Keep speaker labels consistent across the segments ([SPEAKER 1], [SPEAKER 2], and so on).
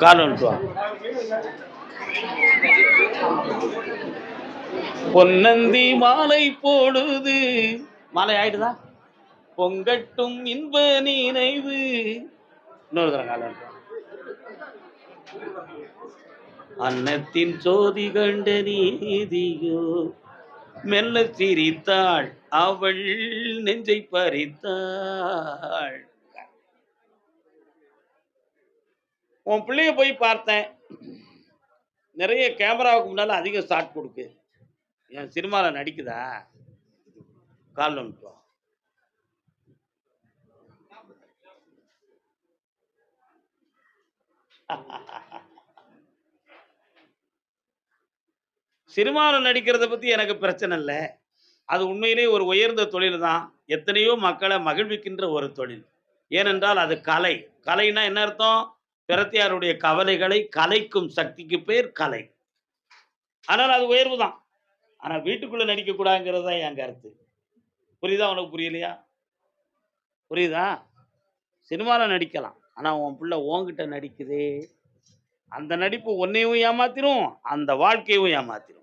[SPEAKER 1] கால் வந்துட்டு பொன்னந்தி மாலை போடுது. மாலை ஆயிடுதா? பொங்கட்டும் இன்ப நினைவு. இன்னொரு தரம் கால் வந்துட்டு அன்னத்தின் சோதி கண்ட நீதியோ மெல்ல சிரித்தாள் அவள் நெஞ்சை பறித்தாள். உன் பிள்ளைய போய் பார்த்தேன், நிறைய கேமராவுக்கு முன்னால அதிக ஷாட் கொடுக்கு. என் சினிமாவில் நடிக்குதா? கால் வந்துட்டோம். சினிமாவில் நடிக்கிறத பத்தி எனக்கு பிரச்சனை இல்லை. அது உண்மையிலே ஒரு உயர்ந்த தொழில் தான். எத்தனையோ மக்களை மகிழ்விக்கின்ற ஒரு தொழில். ஏனென்றால் அது கலை. கலைன்னா என்ன அர்த்தம்? பிரத்தியாருடைய கவலைகளை கலைக்கும் சக்திக்கு பேர் கலை. ஆனால் அது உயர்வு தான். ஆனா வீட்டுக்குள்ள நடிக்க கூடாதுங்கிறது தான் என் கருத்து. புரியுதா? உனக்கு புரியலையா? புரியுதா? சினிமாவில் நடிக்கலாம். ஆனா உன் பிள்ளை உன்கிட்ட நடிக்குதே, அந்த நடிப்பு உன்னையும் ஏமாத்திரும், அந்த வாழ்க்கையும் ஏமாத்திரும்.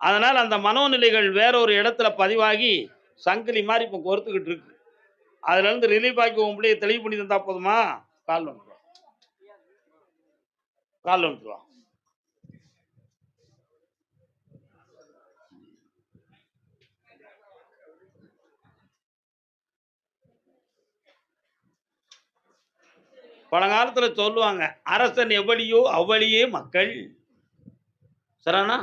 [SPEAKER 1] அதனால் அந்த மனோநிலைகள் வேற ஒரு இடத்துல பதிவாகி சங்கிலி மாதிரி இப்போ கொறுத்துக்கிட்டு இருக்கு. அதுல இருந்து ரிலீஃப் ஆக்கி உன் பிள்ளைய தெளிவு பண்ணி தந்தா போதுமா? கால் வந்துடும். கால் வந்துடுவா. பழங்காலத்துல சொல்லுவாங்க, அரசன் எவ்வளியோ அவ்வளியே மக்கள். சரிண்ணா?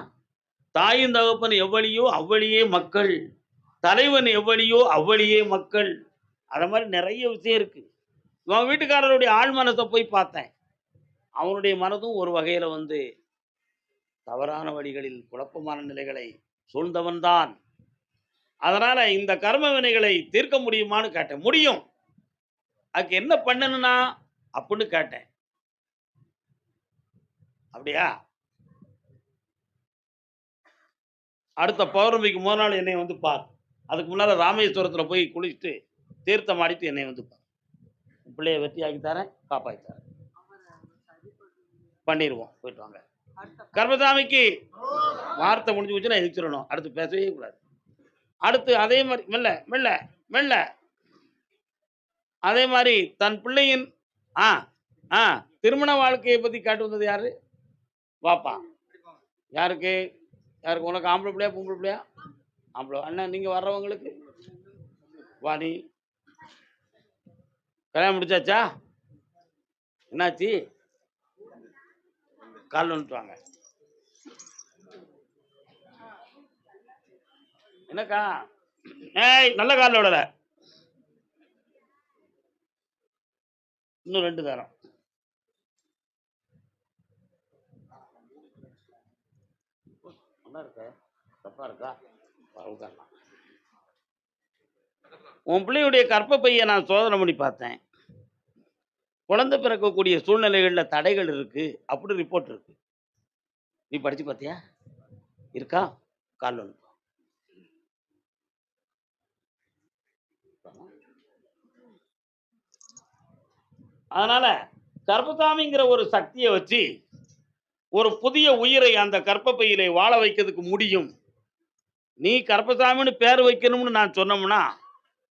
[SPEAKER 1] தாயும் தகப்பன் எவ்வளியோ அவ்வளியே மக்கள். தலைவன் எவ்வளியோ அவ்வளியே மக்கள். அத மாதிரி நிறைய விஷயம் இருக்கு. உன் வீட்டுக்காரருடைய ஆழ் மனசை போய் பார்த்தேன். அவனுடைய மனதும் ஒரு வகையில வந்து தவறான வழிகளில் குழப்பமான நிலைகளை சூழ்ந்தவன் தான். அதனால இந்த கர்ம வினைகளை தீர்க்க முடியுமான்னு கேட்டேன். முடியும். அதுக்கு என்ன பண்ணணும்னா அப்படின்னு கேட்டேன். அப்படியா? அடுத்த பௌர்ணமிக்கு முதல் நாள் என்னை வந்து பார். அதுக்கு முன்னால ராமேஸ்வரத்துல போய் குளிச்சுட்டு தீர்த்தம் ஆடிட்டு என்னை வந்து பார். பிள்ளைய வெற்றி ஆக்கி தரேன், காப்பாற்றி தரேன். பண்ணிடுவோம். போயிட்டு வாங்க. கர்மசாமிக்கு வார்த்தை முடிஞ்சு வச்சுன்னா எதிர்ச்சிடணும். அடுத்து பேசவே கூடாது. அடுத்து அதே மாதிரி மெல்ல மெல்ல மெல்ல அதே மாதிரி தன் பிள்ளையின் ஆ ஆ திருமண வாழ்க்கையை பத்தி காட்டு வந்தது யாரு? வாப்பா. யாருக்கு? யாருக்கு? உனக்கு ஆம்பளை பிள்ளையா பொம்பளை பிள்ளையா? ஆம்பளை. அண்ணன் நீங்க வர்றவங்களுக்கு வா. நீ கல்யாணம் முடிச்சாச்சா? என்னாச்சு? கால் வந்துட்டு வாங்க. என்னக்கா? ஏய், நல்ல காலில் விடல. இன்னும் 2 தரம். நல்லா இருக்க? தப்பா இருக்கா? உட்காரலாம். உன் பிள்ளையுடைய கர்ப்பப்பையை நான் சோதனை பண்ணி பார்த்தேன். குழந்தை பிறக்கக்கூடிய சூழ்நிலைகளில் தடைகள் இருக்கு அப்படி ரிப்போர்ட் இருக்கு. நீ படிச்சு பார்த்தியா? இருக்கா? கால் வந்து அதனால கர்ப்பசாமிங்கிற ஒரு சக்தியை வச்சு ஒரு புதிய உயிரை அந்த கர்ப்பப்பையிலே வாழ வைக்கிறதுக்கு முடியும். நீ கர்ப்பசாமின்னு பேர் வைக்கணும்னு நான் சொன்னோம்னா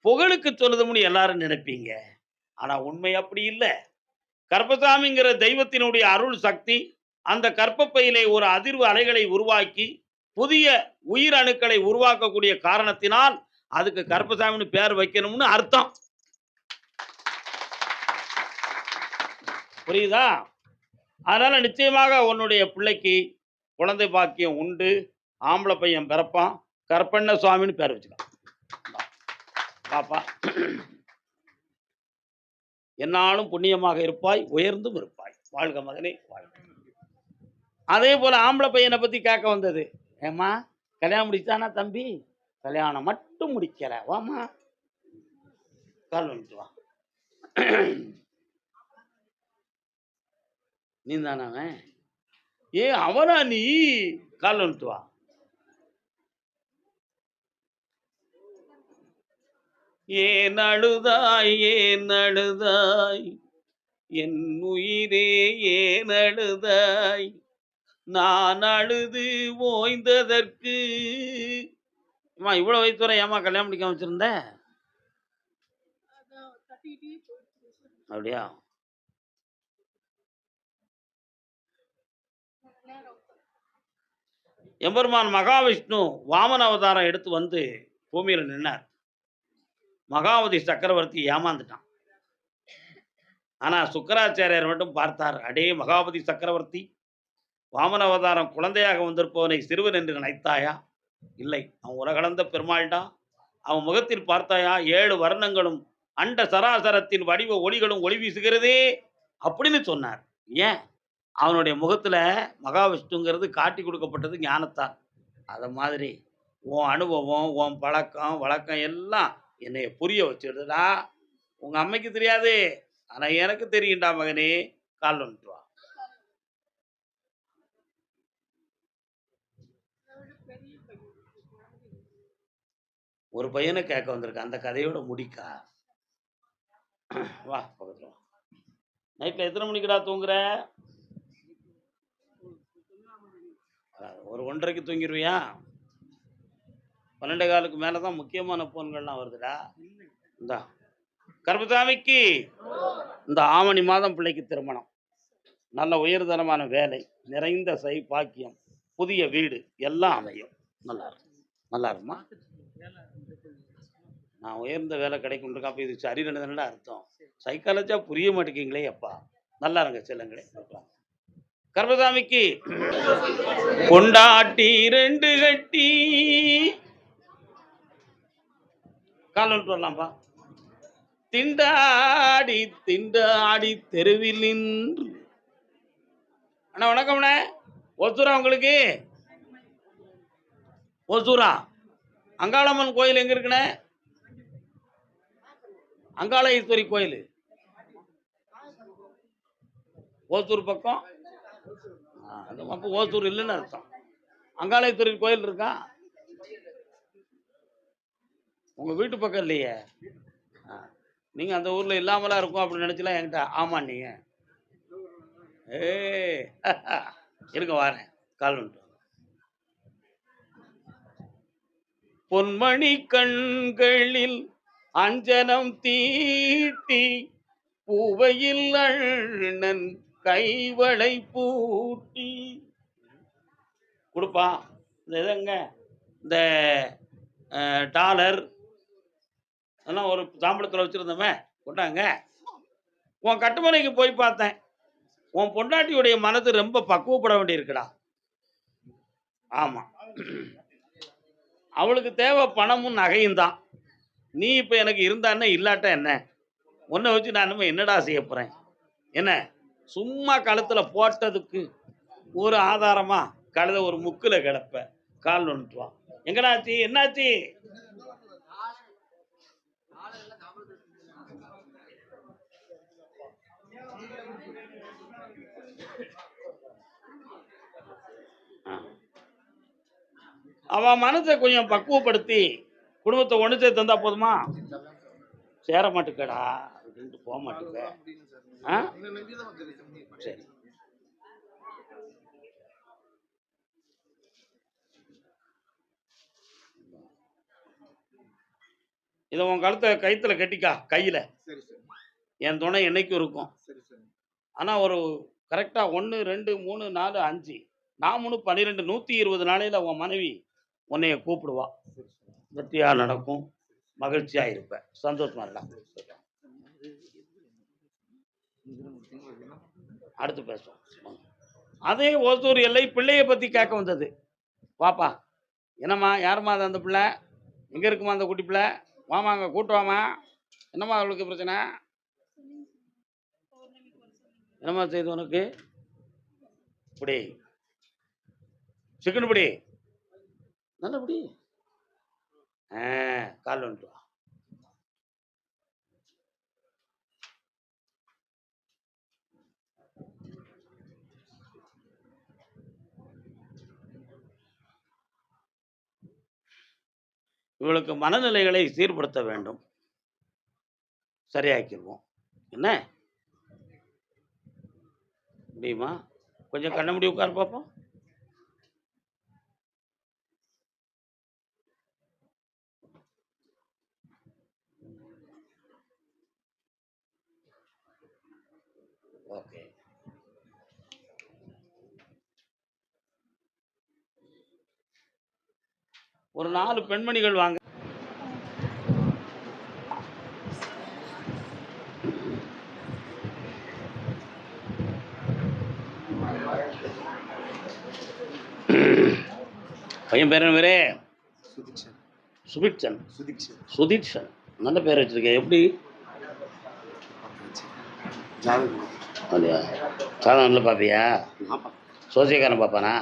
[SPEAKER 1] புகழுக்கு சொல்லுதும்னு எல்லாரும் நினைப்பீங்க. ஆனா உண்மை அப்படி இல்லை. கர்ப்பசாமிங்கிற தெய்வத்தினுடைய அருள் சக்தி அந்த கர்ப்பப்பையிலே ஒரு அதிர்வு அலைகளை உருவாக்கி புதிய உயிர் அணுக்களை உருவாக்கக்கூடிய காரணத்தினால் அதுக்கு கர்ப்பசாமின்னு பேர் வைக்கணும்னு அர்த்தம். புரியுதா? அதனால நிச்சயமாக உன்னுடைய பிள்ளைக்கு குழந்தை பாக்கியம் உண்டு. ஆம்பளை பையன் பிறப்பான். கற்பண்ண சுவாமின்னு பேர் வச்சுக்கலாம். பாப்பா, என்னாலும் புண்ணியமாக இருப்பாய், உயர்ந்தும் இருப்பாய். வாழ்க மகனே, வாழ்க. அதே போல ஆம்பளை பையனை பத்தி கேட்க வந்தது. ஏம்மா, கல்யாணம் முடிச்சானா தம்பி? கல்யாணம் மட்டும் முடிக்கல. வாமா, கால் வந்துட்டு வா. நீ தானே அவன்? ஏ அவனா நீ? கால் வந்துட்டு வா. ஏன் அழுதாய், ஏன் அழுதாய், என் உயிரே ஏன் அழுதாய், நான் அழுது ஓய்ந்ததற்கு. அம்மா இவ்வளவு வயசு வரை ஏம்மா கல்யாணம் பண்ணிக்காம வச்சிருந்த? அப்படியா? எம்பெருமான் மகாவிஷ்ணு வாமன அவதாரம் எடுத்து வந்து பூமியில நின்னார். மகாவதி சக்கரவர்த்தி ஏமாந்துட்டான். ஆனா சுக்கராச்சாரியார் மட்டும் பார்த்தார். அடே மகாபதி சக்கரவர்த்தி, வாமன அவதாரம் குழந்தையாக வந்திருப்பவனை சிறுவன் என்று நினைத்தாயா? இல்லை, அவன் உலகளந்த பெருமாள்டா. அவன் முகத்தில் பார்த்தாயா? 7 வர்ணங்களும் அண்ட சராசரத்தின் வடிவ ஒளிகளும் ஒளி வீசுகிறதே அப்படின்னு சொன்னார். ஏன்? அவனுடைய முகத்துல மகாவிஷ்ணுங்கிறது காட்டி கொடுக்கப்பட்டது ஞானத்தால். அத மாதிரி உன் அனுபவம், உன் பழக்கம், வழக்கம் எல்லாம் என்னைய புரிய வச்சுடுதுடா. உங்க அம்மைக்கு தெரியாது. ஆனா எனக்கு தெரியும்டா மகனே. கால் வந்துட்டு வா. ஒரு பையனை கேட்க வந்திருக்க. அந்த கதையோட முடிக்கா. வா பக்கத்துல வா. நைட்ல எத்தனை மணிக்குடா தூங்குற? ஒரு 1:30க்கு தூங்கிடுவியா? 12:15க்கு மேல தான் முக்கியமான போன்கள்லாம் வருதுடா. இந்தா கர்மசாமிக்கு இந்த ஆவணி மாதம் பிள்ளைக்கு திருமணம். நல்ல உயர்தரமான வேலை, நிறைந்த பாக்கியம், புதிய வீடு எல்லாம் அமையும். நல்லா இருக்கும். நல்லா இருக்குமா? நான் உயர்ந்த வேலை கிடைக்கும் இருக்கா. அப்போ இது சரின்னு அர்த்தம். சைக்காலஜியா புரிய மாட்டேங்கிங்களே அப்பா. நல்லா இருங்க செல்லுங்களே. கர்மசாமிக்கு கொண்டாட்டி 2 கட்டி கால் வந்துட்டு வரலாம்ப்பா. திண்டாடி திண்டாடி தெருவில் நின்று. அண்ணா வணக்கம்ண்ணே. ஒசூரா உங்களுக்கு? ஒசூரா அங்காளம்மன் கோயில் எங்க இருக்குண்ணே? அங்காள ஈஸ்வரி கோயில் ஓசூர் பக்கம். அப்போ ஓசூர் இல்லைன்னு அர்த்தம். அங்காளேஸ்வரி கோயில் இருக்கா உங்க வீட்டு பக்கம் இல்லையே? நீங்க அந்த ஊர்ல இல்லாமலாம் இருக்கும் அப்படின்னு நினைச்சலாம் என்கிட்ட. ஆமா நீங்க இருங்க வாரேன். கால் வந்துட்டு. பொன்மணி கண்களில் அஞ்சனம் தீட்டி பூவையில் அண்ணன் கைவளை பூட்டி கொடுப்பா. இந்த இதுங்க இந்த டாலர் அதெல்லாம் ஒரு தாம்பளத்தில் வச்சுருந்தோமே கொண்டாங்க. உன் கட்டுமனைக்கு போய் பார்த்தேன். உன் பொண்டாட்டியுடைய மனது ரொம்ப பக்குவப்பட வேண்டியிருக்குடா. ஆமாம், அவளுக்கு தேவை பணமும் நகையும் தான். நீ இப்போ எனக்கு இருந்தானே இல்லாட்ட என்ன? உன்னை வச்சு நான் இனிமே என்னடா செய்ய போகிறேன்? என்ன சும்மா கழுத்தில் போட்டதுக்கு ஒரு ஆதாரமா கழுத ஒரு முக்கில் கிடப்ப. கால் வந்துட்டு வா. எங்கடாச்சு? என்னாச்சு? அவன் மனசை கொஞ்சம் பக்குவப்படுத்தி குடும்பத்தை ஒன்று சேர்த்து தந்தா போதுமா? சேர மாட்டுக்கடா அப்படின்ட்டு போக மாட்டுக்க. சரி, இதை உன் கழுத்தை கைத்துல கட்டிக்கா. கையில என் துணை என்னைக்கும் இருக்கும். ஆனா ஒரு கரெக்டா 1 2 3 4 5 4 12 120 நாளையில உன் மனைவி உன்னைய கூப்பிடுவா. வெற்றியா நடக்கும். மகிழ்ச்சியா இருப்ப. சந்தோஷமா இருக்கலாம். அடுத்து பேசுவோம். அதே ஓசூர் எல்லை பிள்ளைய பத்தி கேட்க வந்தது. வாப்பா. என்னம்மா? யாருமா அது? அந்த பிள்ளை எங்க இருக்குமா? அந்த குட்டி பிள்ளை வாமா, அங்க கூட்டு வாமா. என்னம்மா அவளுக்கு பிரச்சனை? என்னம்மா செய்து உனக்கு? இப்படி சிக்கன் பிடி நல்லபடி. கால் வந்துட்டு வா. இவளுக்கு மனநிலைகளை சீர்படுத்த வேண்டும். சரியாக்கிடுவோம். என்ன முடியுமா? கொஞ்சம் கண்ண மூடி உட்காரு பார்ப்போம். ஓகே. ஒரு 4 பெண்மணிகள் வாங்க. பையன் பேர் என்ன பேரு? சுபிக்ஷன். சுதீக்ஷன். நல்ல பேர் வச்சிருக்கேன். எப்படி? அப்படியா? சாதம் நல்லா பார்ப்பியா? சோசியக்காரன் பார்ப்பானா?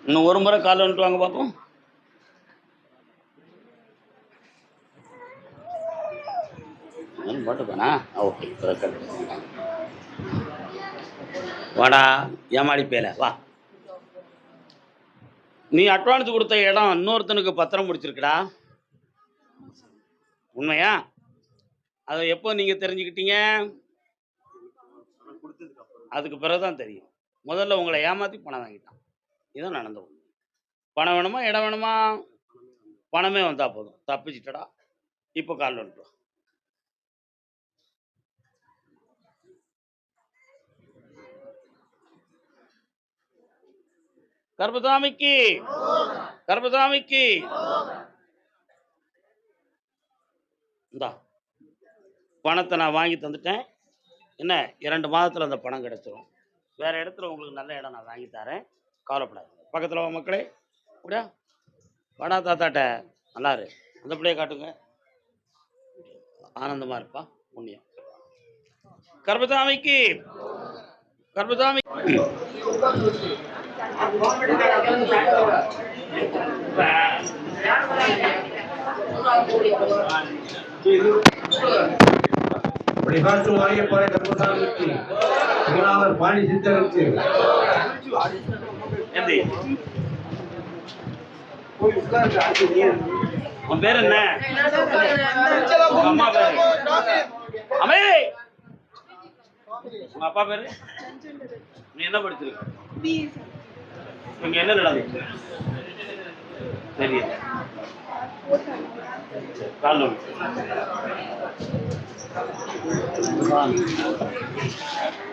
[SPEAKER 1] இன்னும் ஒரு முறை கால் வந்துட்டு வாங்க பார்ப்போம். போட்டுப்பானா? ஓகே. வாடா ஏமாடி பேல வா. நீ அட்வான்ஸ் கொடுத்த இடம் இன்னொருத்தனுக்கு பத்திரம் முடிச்சிருக்குடா. உண்மையா? அதை எப்போ நீங்க தெரிஞ்சுக்கிட்டீங்க? அதுக்கு பிறகுதான் தெரியும். முதல்ல உங்களை ஏமாத்தி பணம் வாங்கிட்டான். இதான் நடந்த ஒண்ணு. பணம் வேணுமா இடம் வேணுமா? பணமே வந்தா போதும். தப்பிச்சிட்டடா. இப்போ கால் வந்துட்டு வா. கர்பசாமிக்கு கர்பசாமிக்கு இந்தா பணத்தை நான் வாங்கி தந்துட்டேன். என்ன 2 மாதத்துல அந்த பணம் கிடைச்சிரும். வேற இடத்துல உங்களுக்கு நல்ல இடம் நான் வாங்கி தரேன். கவலைப்படாது. பக்கத்துல வா மக்களே. அப்படியா? வாடா தாத்தாட்ட. நல்லா இரு. அந்த பிள்ளைய காட்டுங்க. ஆனந்தமா இருப்பா. புண்ணியம். கர்பசாமிக்கு கர்பசாமி
[SPEAKER 2] வழிகாட்டும் வாரியப்பாறை கர்மசாமிக்கு திருநாளர் பாணி சித்தருக்கு
[SPEAKER 1] உன் பேர் என்ன? உங்க அம்மா பேரு? அமே உங்க அப்பா பேரு? நீ என்ன படிச்சிருக்க? இங்க என்ன நடந்துச்சு? தெரியல. காலம்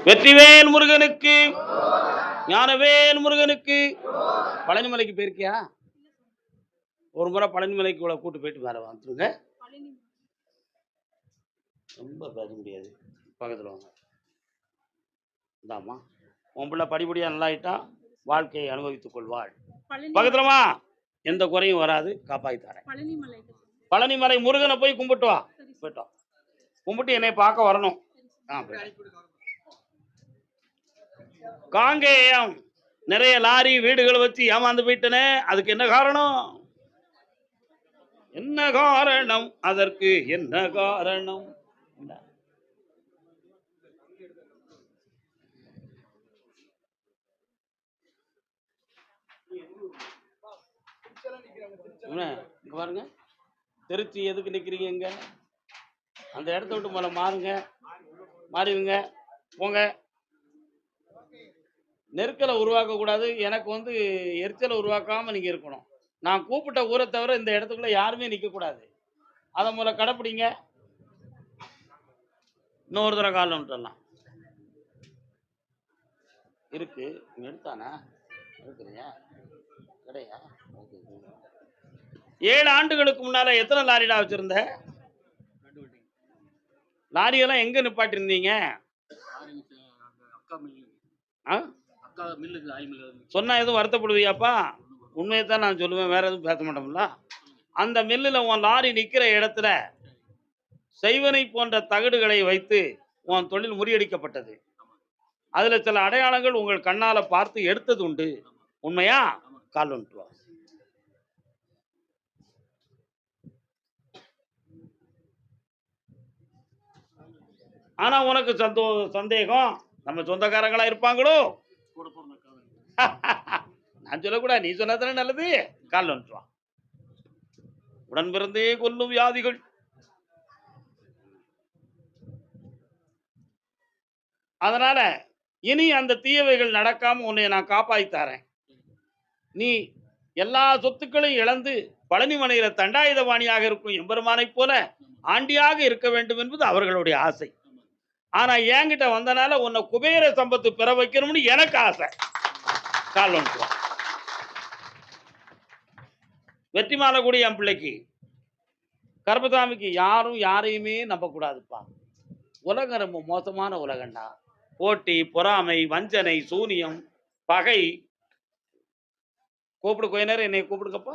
[SPEAKER 1] வெற்றிவேல் முருகனுக்கு ஞானவேல் முருகனுக்கு. பழனிமலைக்கு போயிருக்கியா? ஒரு முறை பழனிமலைக்கு கூட கூட்டு போயிட்டு மேலே வந்துருங்க. ரொம்ப பேச முடியாது. பக்கத்தில் வாங்க. இந்தாம்மா உன் பிள்ளை படிப்படியாக நல்லா ஆயிட்டா வாழ்க்கையை அனுபவித்துக் கொள்வாள். பக்கத்துலமா எந்த குறையும் வராது. காப்பாற்றி தரேன். பழனிமலை முருகனை போய் கும்பிட்டு வா. போயிட்டோம். கும்பிட்டு என்னை பார்க்க வரணும். காங்கேயம் நிறைய லாரி வீடுகளை வச்சு ஏமாந்து போயிட்டனே, அதுக்கு என்ன காரணம்? என்ன காரணம்? அதற்கு என்ன காரணம்? பாருங்க, திருச்சி எதுக்கு நிக்கிறீங்க? இங்க அந்த இடத்த விட்டு முதல்ல மாறுங்க. மாறிடுங்க. போங்க. நெருக்கலை உருவாக்க கூடாது. எனக்கு எரிச்சலை உருவாக்காம நீங்க இருக்கணும். நான் கூப்பிட்ட ஊரை தவிர இந்த இடத்துக்குள்ள யாருமே நிக்க கூடாது. அதை முதல்ல கடைப்பிடிங்க. இன்னொரு தடவை காலம் விட்டுடலாம். இருக்கு. எடுத்தானா இருக்குறியா கிடையா? 7 ஆண்டுகளுக்கு முன்னால எத்தனை லாரிடா வச்சிருந்த? லாரியெல்லாம் எங்க நிப்பாட்டி இருந்தீங்க? சொன்னா எதுவும் வருத்தப்படுவியாப்பா? உண்மையை தான் நான் சொல்லுவேன். வேற எதுவும் பேச மாட்டோம்ல. அந்த மில்லுல உன் லாரி நிக்கிற இடத்துல செய்வனை போன்ற தகடுகளை வைத்து உன் தொழில் முறியடிக்கப்பட்டது. அதுல சில அடையாளங்கள் உங்கள் கண்ணால பார்த்து எடுத்தது உண்டு. உண்மையா? கால் வந்துட்டு வா. ஆனா உனக்கு சந்தேகம் நம்ம சொந்தக்காரங்களா இருப்பாங்களோ? நான் சொல்லக்கூடாது. நீ சொன்னதானே நல்லது. கால் வந்துட்டு வா. உடன் பிறந்தே கொல்லும் வியாதிகள். அதனால இனி அந்த தீயவைகள் நடக்காம உன்னை நான் காப்பாத்தி தரேன். நீ எல்லா சொத்துக்களையும் இழந்து பழனிமலையில தண்டாயுதபாணியாக இருக்கும் எம்பெருமானைப் போல ஆண்டியாக இருக்க வேண்டும் என்பது அவர்களுடைய ஆசை. ஆனா என்கிட்ட வந்தனால உன்னை குபேர சம்பத்து பெற வைக்கணும்னு எனக்கு ஆசை. கால் வந்துடும். வெற்றி மாலை கூட என் பிள்ளைக்கு கருப்பசாமிக்கு யாரும் யாரையுமே நம்பக்கூடாதுப்பா. உலகம் ரொம்ப மோசமான உலகண்டா. போட்டி, பொறாமை, வஞ்சனை, சூனியம், பகை. கூப்பிடு, கொஞ்ச நேரம் என்னை கூப்பிடுங்கப்பா.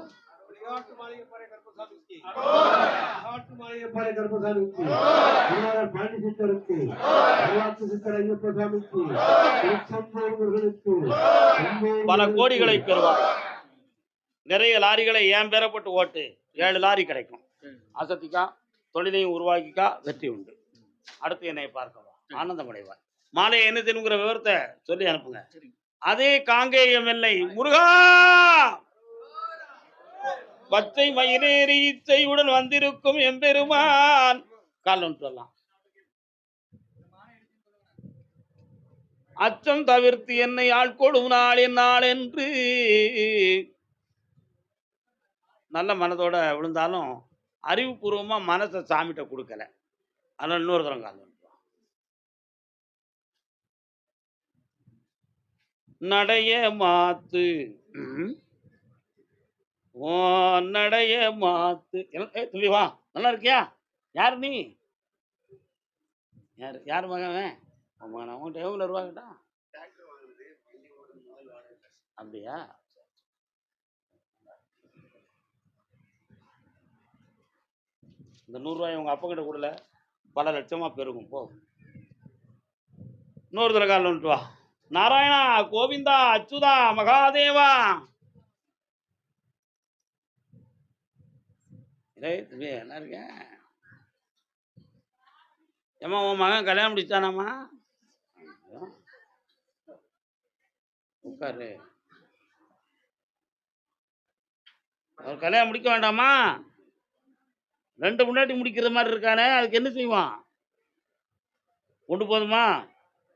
[SPEAKER 1] பல கோடிகளை பெறுவார். நிறைய லாரிகளை என் பெறப்பட்டு ஓட்டு 7 லாரி கிடைக்கும். அசத்திக்கா, தொழிலையும் உருவாக்கிக்கா, வெற்றி உண்டு. அடுத்து என்னை பார்க்கவா, ஆனந்தமடைவார். மாலை என்ன செய்யணுங்கிற விவரத்தை சொல்லி அனுப்புங்க. அதே காங்கேயம் எல்லை முருகா பச்சை மயிலேறி இச்சையுடன் வந்திருக்கும் எம்பெருமான். கால் சொல்லலாம். அச்சம் தவிர்த்து என்னை ஆட்கொடும் நாள் என்னாள் என்று நல்ல மனதோட விழுந்தாலும் அறிவுபூர்வமா மனசை சாமிகிட்ட கொடுக்கல. அதனால இன்னொரு தரம் கால் நடைய மாத்து ஓ நடைய மாத்து. சொல்லி வா, நல்லா இருக்கியா? யார் நீ? யார் மகன்? அவன்கிட்ட எவ்வளோ ரூபாய்ட்டா? அப்படியா? இந்த 100 ரூபாய் உங்க அப்பா கிட்ட கொடுல, பல லட்சமா பெருகும். போ, இன்னொரு தடவை கால் வந்துட்டு வா. நாராயணா, கோவிந்தா, அச்சுதா, மகாதேவா. என்ன இருக்க? ஏமா உன் மகன் கல்யாணம் முடிச்சானாமா? உட்காரு. அவர் கல்யாணம் முடிக்க வேண்டாமா? 2 முன்னாடி முடிக்கிற மாதிரி இருக்கானே, அதுக்கு என்ன செய்வான்? கொண்டு போதுமா?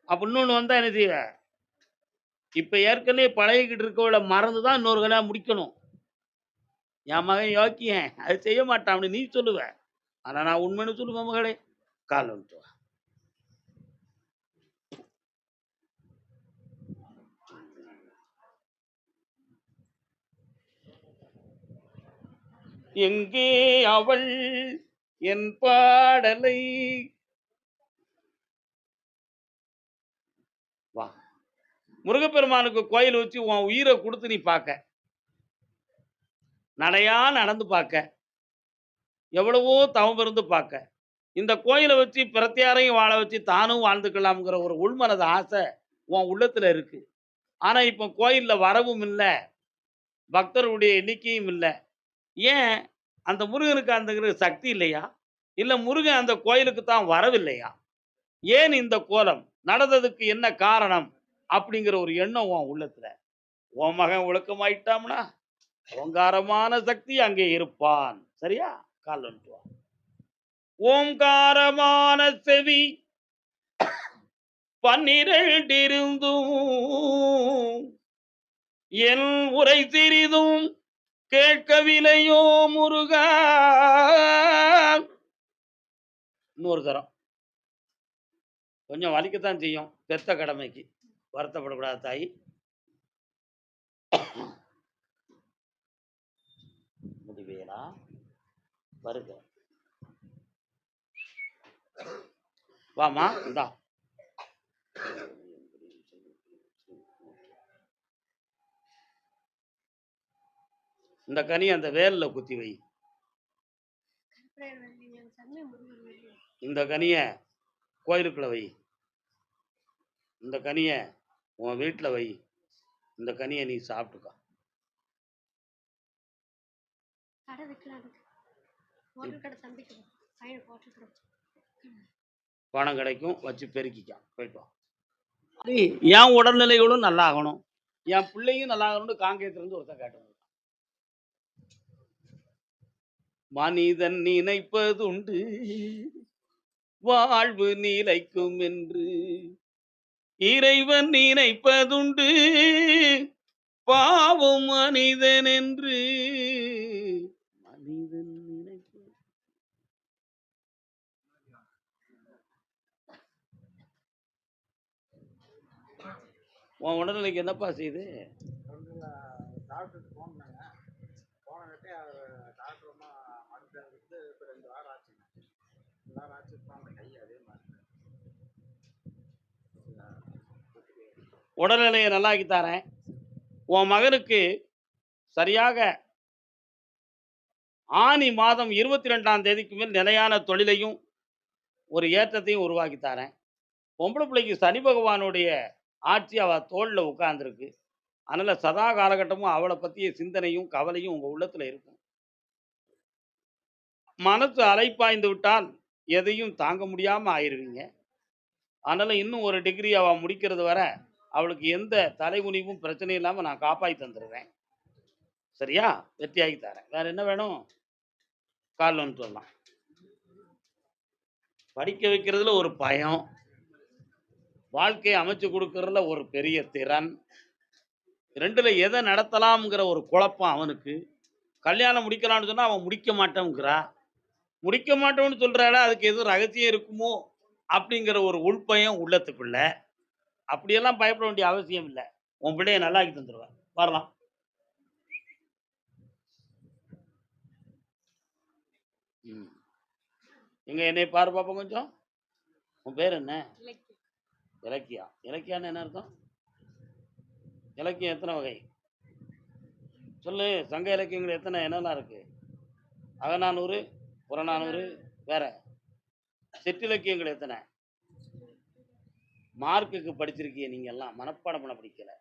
[SPEAKER 1] அப்ப இன்னொன்று வந்தா என்ன செய்வ? இப்ப ஏற்கனவே பழகிக்கிட்டு இருக்கவளை மறந்துதான் இன்னொரு கல்யாணம் முடிக்கணும். என் மகன் யோக்கியன், அது செய்ய மாட்டான் அப்படி நீ சொல்லுவ. ஆனா நான் உண்மைன்னு சொல்லுவேன் மகளே. கால் வந்துட்டு வா. எங்கே அவள் என் பாடலை வா. முருகப்பெருமானுக்கு கோயில் வச்சு உன் உயிரை கொடுத்து நீ பார்க்க, நடையா நடந்து பார்க்க, எவ்வளவோ தவம் இருந்து பார்க்க, இந்த கோயிலை வச்சு பிரத்தியாரையும் வாழ வச்சு தானும் வாழ்ந்துக்கலாம்ங்கிற ஒரு உள்மனது ஆசை உன் உள்ளத்துல இருக்கு. ஆனா இப்ப கோயில்ல வரவும் இல்லை, பக்தருடைய எண்ணிக்கையும் இல்லை. ஏன்? அந்த முருகனுக்கு அந்த சக்தி இல்லையா? இல்ல முருகன் அந்த கோயிலுக்கு தான் வரவில்லையா? ஏன் இந்த கோலம் நடந்ததுக்கு என்ன காரணம் அப்படிங்கிற ஒரு எண்ணம் உன் உள்ளத்துல. உன் மகன் ஒழுக்கமாயிட்டாம்னா ஓங்காரமான சக்தி அங்கே இருப்பான். சரியா? கால் வந்துட்டு வா. ஓங்காரமான செவி 12 இருந்தும் என் உரை சிறிதும் கேட்கவில்லையோ முருகா. இன்னொரு தரம். கொஞ்சம் வலிக்கத்தான் செய்யும், பெத்த கடமைக்கு வருத்தப்படக்கூடாது தாய். முடிவேலா வருக. வாமா, இந்தா. இந்த கனி அந்த வேல்ல குத்தி வை. இந்த கனிய கோயிலுக்குள்ள வை. இந்த கனிய உன் வீட்டுல வை. இந்த கனியை நீ சாப்பிட்டுக்க. பணம் கிடைக்கும், வச்சு பெருக்கிக்க. போயிட்டு வா. என் உடல்நிலைகளும் நல்லா ஆகணும், என் பிள்ளையும் நல்லா ஆகணும்னு காங்கேயத்திலிருந்து ஒருத்தர் கேட்டு. மனிதன் நினைப்பதுண்டு வாழ்வு நிலைக்கும் என்று, இறைவன் நினைப்பதுண்டு பாவம் மனிதன் என்று மனிதன் நினைப்பது. உன் உடல்நிலைக்கு என்னப்பா செய்யுது?
[SPEAKER 3] டாக்டருக்கு ஃபோன் பண்ணாங்க. போனங்காட்டி டாக்டர் அம்மா மருந்து வந்து இப்போ 2 வாரம் ஆச்சுங்க. 2 வாரம் ஆச்சு. இப்போ அந்த கை அதே மாதிரி
[SPEAKER 1] உடல்நிலையை நல்லாக்கி தரேன். உன் மகனுக்கு சரியாக ஆனி மாதம் 22ஆம் தேதிக்கு மேல் நிலையான தொழிலையும் ஒரு ஏற்றத்தையும் உருவாக்கி தரேன். பொம்பளை பிள்ளைக்கு சனி பகவானுடைய ஆட்சி அவ தோள்ல உட்கார்ந்துருக்கு. அதனால சதா காலகட்டமும் அவளை பற்றிய சிந்தனையும் கவலையும் உங்கள் உள்ளத்தில் இருக்கும். மனசு அலைப்பாய்ந்து விட்டால் எதையும் தாங்க முடியாமல் ஆயிடுவீங்க. அதனால் இன்னும் ஒரு டிகிரி அவள் முடிக்கிறது வரை அவளுக்கு எந்த தலைகுனிவும் பிரச்சனையும் இல்லாமல் நான் காப்பாற்றி தந்துடுறேன். சரியா? வெற்றியாகி தரேன். வேறு என்ன வேணும்? காலில் வந்து சொல்லலாம். படிக்க வைக்கிறதுல ஒரு பயம், வாழ்க்கையை அமைச்சு கொடுக்கறதுல ஒரு பெரிய திறன், ரெண்டுல எதை நடத்தலாம்ங்கிற ஒரு குழப்பம் அவனுக்கு. கல்யாணம் முடிக்கலாம்னு சொன்னா அவன் முடிக்க மாட்டேங்கிறா. முடிக்க மாட்டோம்னு சொல்றாள, அதுக்கு எதுவும் ரகசியம் இருக்குமோ அப்படிங்கிற ஒரு உள்பயம் உள்ளத்துக்குள்ள. அப்படியெல்லாம் பயப்பட வேண்டிய அவசியம் இல்லை. உன் பிள்ளைய நல்லாக்கி தந்துடுவேன். வரலாம். எங்க என்னை பாரு பாப்பா கொஞ்சம். உன் பேர் என்ன? இலக்கியா. இலக்கியான்னு என்ன அர்த்தம்? இலக்கியம் எத்தனை வகை சொல்லு. சங்க இலக்கியங்கள் எத்தனை என்னெல்லாம் இருக்கு? அகநானூறு, புறநானூறு, வேற சிற்றிலக்கியங்கள் எத்தனை? மார்க்குக்கு படிச்சிருக்கீங்க நீங்க எல்லாம், மனப்பாடம் பண்ண படிக்கல.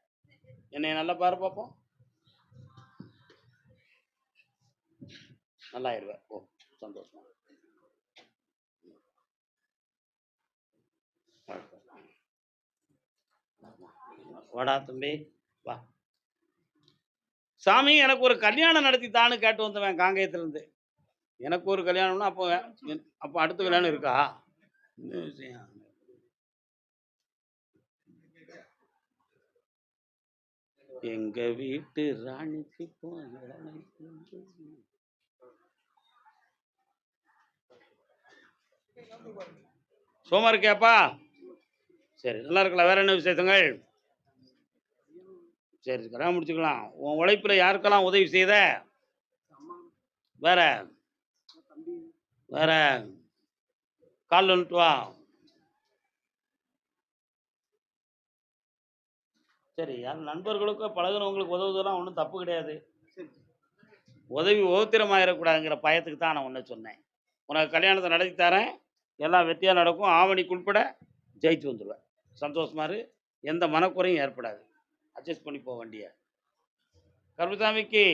[SPEAKER 1] என்னை நல்லா பாரு பார்ப்போம். நல்லாயிருவேன். ஓ சந்தோஷம். வாடா தம்பி வா. சாமி எனக்கு ஒரு கல்யாணம் நடத்தி தான்னு கேட்டு வந்தவன் காங்கேயத்திலேருந்து. எனக்கு ஒரு கல்யாணம்னா அப்போ அப்போ அடுத்த கல்யாணம் இருக்கா? என்ன விஷயம்? எங்க வீட்டு ராணிக்கு சோமா இருக்கியாப்பா? சரி, நல்லா இருக்கலாம். வேற என்ன விசேஷங்கள்? சரி, கல்யாணம் முடிச்சுக்கலாம். உன் உழைப்புல யாருக்கெல்லாம் உதவி செய்த? வேற வேற கால் வந்துட்டு வா. சரி, யார் நண்பர்களுக்கோ பழகுனவங்களுக்கு உதவுதெல்லாம் ஒன்றும் தப்பு கிடையாது. உதவி ஓத்திரமாயிடக்கூடாதுங்கிற பயத்துக்கு தான் நான் ஒன்று சொன்னேன். உனக்கு கல்யாணத்தை நடத்தி தரேன். எல்லாம் வெற்றியாக நடக்கும். ஆவணிக்குள்பட ஜெயிச்சு வந்துடுவேன். சந்தோஷமா இரு. எந்த மனக்குறையும் ஏற்படாது. அட்ஜஸ்ட் பண்ணி போக வேண்டிய கருப்புசாமிக்கு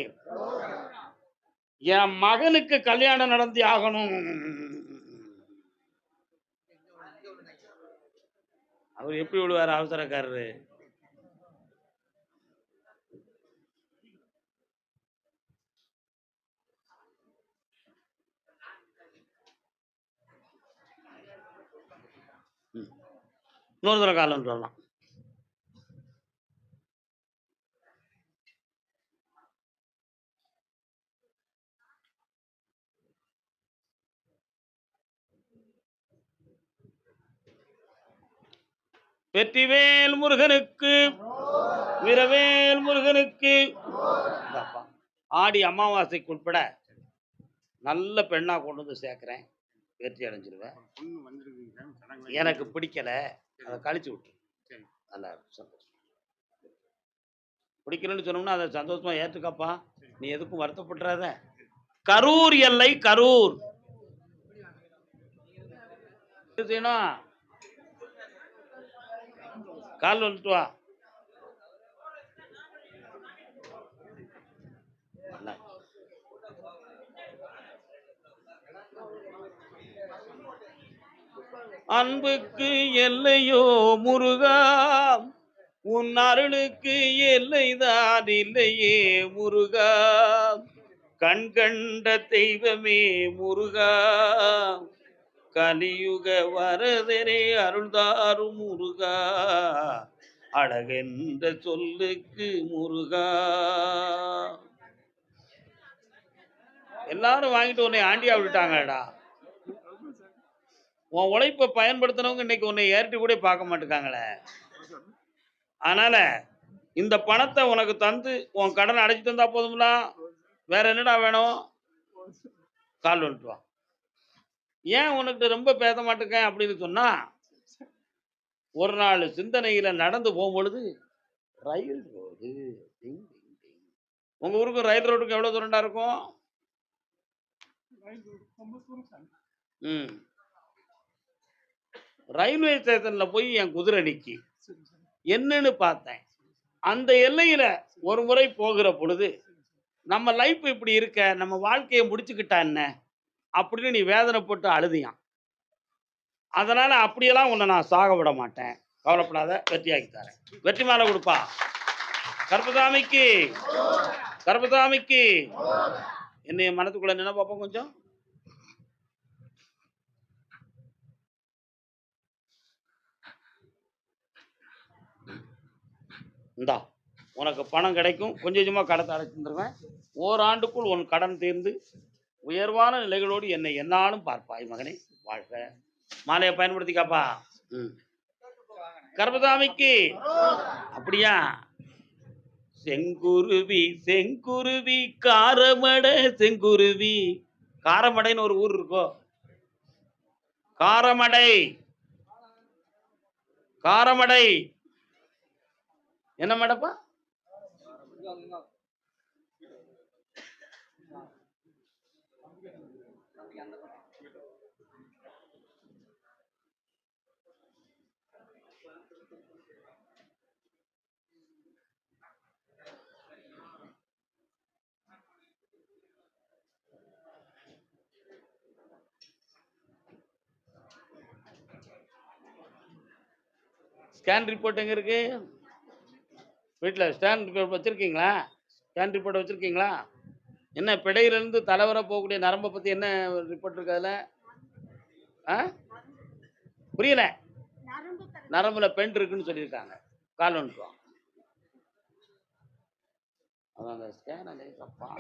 [SPEAKER 1] என் மகனுக்கு கல்யாணம் நடத்தி ஆகணும். அவர் எப்படி விடுவார் அவசரக்காரரு? இன்னொரு தடவை காலம் சொல்லலாம். வெற்றிவேல் முருகனுக்கு, வீரவேல் முருகனுக்கு. ஆடி அமாவாசைக்கு உட்பட நல்ல பெண்ணா கொண்டு வந்து சேர்க்கிறேன். வெற்றி அடைஞ்சிருவேன். எனக்கு பிடிக்கல, அதை கழிச்சு விட்டு நல்லா சந்தோஷம். பிடிக்கலன்னு சொன்னோம்னா அதை சந்தோஷமா ஏற்றுக்கப்பா. நீ எதுக்கும் வருத்தப்படுறாத. கரூர் எல்லை கரூர் செய்யணும். கால் வந்துட்டு வா. அன்புக்கு எல்லையோ முருகா, உன் அருளுக்கு எல்லைதான் இல்லையே முருகா. கண் கண்ட தெய்வமே முருகா, கலியுக வரதனே அருள்தாரும் முருகா, அழகென்ற சொல்லுக்கு முருகா. எல்லாரும் வாங்கிட்டு உன்னை ஆண்டியா விட்டாங்கடா. உன் உழைப்பை பயன்படுத்தினவங்க இன்னைக்கு உன்னை ஏறிட்டு கூட பார்க்க மாட்டேங்காங்களே. அதனால இந்த பணத்தை உனக்கு தந்து உன் கடனை அடைச்சி தந்தா போதும்ல. வேற என்னடா வேணும்? கால் வந்துட்டு வா. ஏன் உனக்கு ரொம்ப பேச மாட்டேங்க அப்படின்னு சொன்னா, ஒரு நாள் சிந்தனையில நடந்து போகும்பொழுது ரயில் ரோடு. உங்க ஊருக்கு ரயில் ரோடுக்கு எவ்வளவு தூரம்டா இருக்கும்? ரயில்வே ஸ்டேஷன்ல போய் என் குதிரை நிக்கி என்னன்னு பார்த்தேன். அந்த எல்லையில ஒரு முறை போகிற பொழுது நம்ம லைஃப் இப்படி இருக்க, நம்ம வாழ்க்கையை முடிச்சுக்கிட்டா என்ன அப்படின்னு நீ வேதனைப்பட்டு அழுதியான். அதனால அப்படியெல்லாம் உன்னை நான் சாக விட மாட்டேன், கவலைப்படாத, வெற்றியாக்கி தரேன். வெற்றி மாலை கொடுப்பா. கருப்பசாமிக்கு, கருப்பசாமிக்கு. என்னைய மனத்துக்குள்ள நினை பார்ப்போம் கொஞ்சம். இந்தா உனக்கு பணம் கிடைக்கும். கொஞ்சம் கொஞ்சமாக கடத்தை அடைச்சிருந்துருவேன். ஓராண்டுக்குள் உன் கடன் தீர்ந்து உயர்வான நிலைகளோடு என்னை என்னாலும் பார்ப்பாய் மகனே. வாழ்க. மாலையை பயன்படுத்திக்காப்பா. கர்பசாமிக்கு. அப்படியா? செங்குருவி செங்குருவி காரமடை செங்குருவி. காரமடைன்னு ஒரு ஊர் இருக்கோ? காரமடை, காரமடை என்ன மேடப்பா? ஸ்கேன் ரிப்போர்ட் எங்க இருக்கு? வீட்டில் ஸ்கேன் ரிப்போர்ட் வச்சுருக்கீங்களா? ஸ்கேன் ரிப்போர்ட் வச்சுருக்கீங்களா? என்ன பிடையிலேருந்து தலைவரை போகக்கூடிய நரம்பை பற்றி என்ன ரிப்போர்ட் இருக்கு அதில்? ஆ புரியல. நரம்புல பெண் இருக்குன்னு சொல்லியிருக்காங்க. கால் வந்துட்டோம். அதான் அந்த ஸ்கேனை லேசப்பா.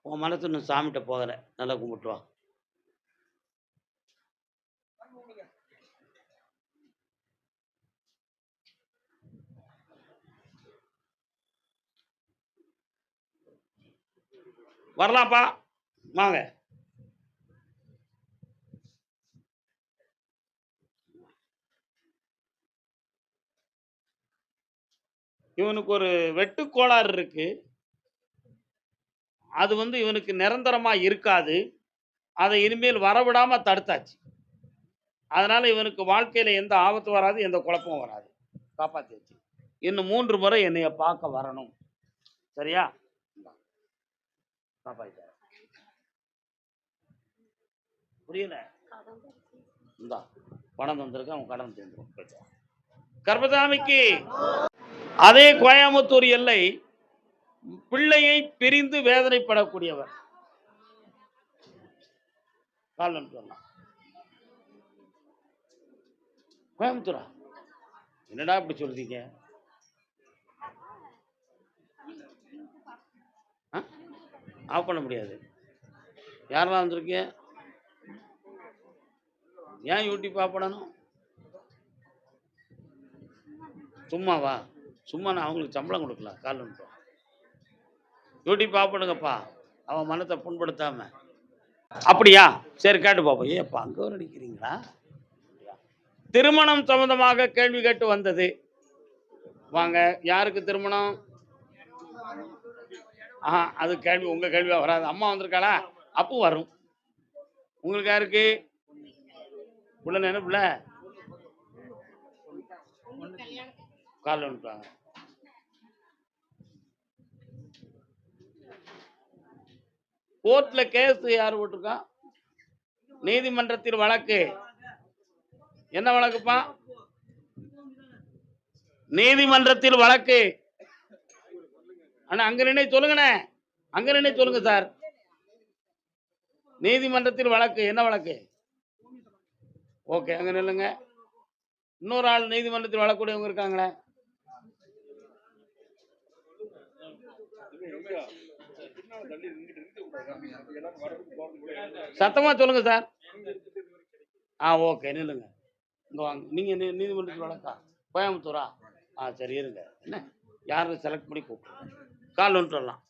[SPEAKER 1] உன் மனசு இன்னும் சாமிகிட்ட போகலை, நல்லா கும்பிட்டு வா. வரலாம்ப்பா, வாங்க. இவனுக்கு ஒரு வெட்டு கோளாறு இருக்கு. அது இவனுக்கு நிரந்தரமா இருக்காது. அதை இனிமேல் வரவிடாம தடுத்தாச்சு. அதனால இவனுக்கு வாழ்க்கையில எந்த ஆபத்து வராது, எந்த குழப்பமும் வராது. காப்பாத்தியாச்சு. இன்னும் 3 முறை என்னைய பார்க்க வரணும். சரியா? காப்பாத்த புரியல? இந்தா பணம் வந்திருக்க, அவன் கடன் தீர்ந்துடும். கர்பசாமிக்கு. அதே கோயம்புத்தூர் எல்லை பிள்ளையை பிரிந்து வேதனைப்படக்கூடியவர். கோயம்புத்தூரா? என்னடா இப்படி சொல்றீங்க? ஆஃப் பண்ண முடியாது. யாரெல்லாம் வந்திருக்கீங்க? ஏன் யூடியூப் ஆஃப் பண்ணணும்? சும்மாவா? சும்மா நான் அவங்களுக்கு சம்பளம் கொடுக்கலாம். கால் வந்துட்டோம். யூடியூப் ஆஃப் பண்ணுங்கப்பா, அவன் மனத்தை புண்படுத்தாம. அப்படியா? சரி கேட்டு பாப்போம். ஏப்பா அங்கே நடிக்கிறீங்களா? திருமணம் சம்பந்தமாக கேள்வி கேட்டு வந்தது. வாங்க. யாருக்கு திருமணம்? அது கேள்வி உங்க கேள்வியா வராது. அம்மா வந்திருக்காளா? அப்போ வரும். உங்களுக்கு யாருக்கு? பிள்ளை என்ன பிள்ளை? கால் வந்துட்டாங்க. கோர்ட்ல கேஸ் யார் போட்டிருக்கா? நீதிமன்றத்தில் வழக்கு. என்ன வழக்குப்பா? நீதிமன்றத்தில் வழக்கு. அண்ணா அங்க நின்று சொல்லுங்கண்ணே, அங்க நின்று சொல்லுங்க சார். நீதிமன்றத்தில் வழக்கு என்ன வழக்கு? ஓகே, அங்க நில்லுங்க. இன்னொரு ஆள் நீதிமன்றத்தில் வழக்குடையவங்க இருக்காங்களே. சத்தமா சொல்லுங்க சார். ஓகே, நில்லுங்க. இங்க வாங்க. நீங்க நீதிமன்றத்தில் வழக்கா? கோயம்புத்தூரா? சரி இருங்க. என்ன யாரும் செலக்ட் பண்ணி கூப்பிட்டு கால் வந்துட்டு வரலாம்.